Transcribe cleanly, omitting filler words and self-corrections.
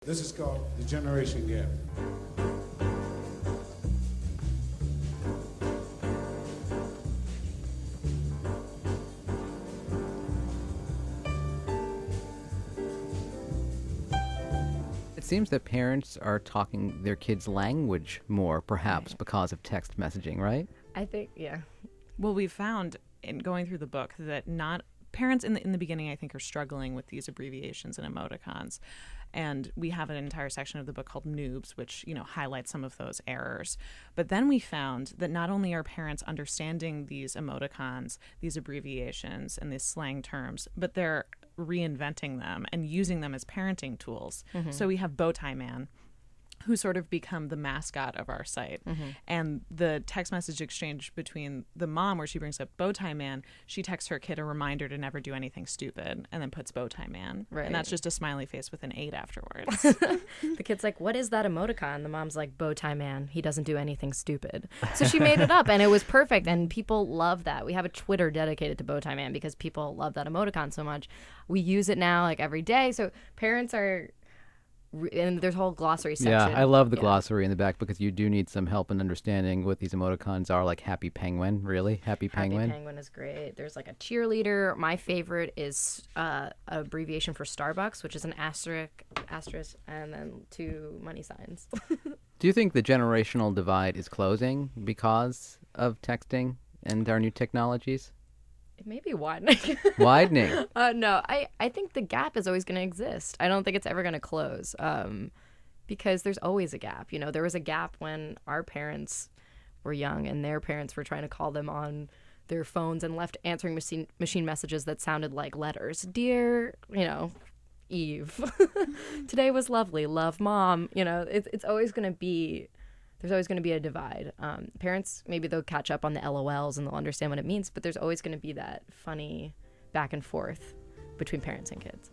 This is called the generation gap. It seems that parents are talking their kids' language more, perhaps, because of text messaging, right? I think, yeah. Well, we found in going through the book that not parents in the beginning, I think, are struggling with these abbreviations and emoticons. And we have an entire section of the book called Noobs, which, highlights some of those errors. But then we found that not only are parents understanding these emoticons, these abbreviations, and these slang terms, but they're reinventing them and using them as parenting tools. Mm-hmm. So we have Bowtie Man, who sort of become the mascot of our site. Mm-hmm. And the text message exchange between the mom, where she brings up Bowtie Man, she texts her kid a reminder to never do anything stupid, and then puts Bowtie Man. Right. And that's just a smiley face with an 8 afterwards. The kid's like, what is that emoticon? The mom's like, Bowtie Man, he doesn't do anything stupid. So she made it up, and it was perfect, and people love that. We have a Twitter dedicated to Bowtie Man because people love that emoticon so much. We use it now, every day. So parents are... And there's a whole glossary section. Yeah, I love the glossary in the back because you do need some help in understanding what these emoticons are, like Happy Penguin, really? Happy Penguin? Happy Penguin is great. There's a cheerleader. My favorite is an abbreviation for Starbucks, which is an asterisk, and then 2 money signs. Do you think the generational divide is closing because of texting and our new technologies? It may be widening. Widening? No, I think the gap is always going to exist. I don't think it's ever going to close because there's always a gap. There was a gap when our parents were young and their parents were trying to call them on their phones and left answering machine messages that sounded like letters. Dear, Eve, today was lovely. Love, Mom. It's always going to be... There's always going to be a divide. Parents, maybe they'll catch up on the LOLs and they'll understand what it means, but there's always going to be that funny back and forth between parents and kids.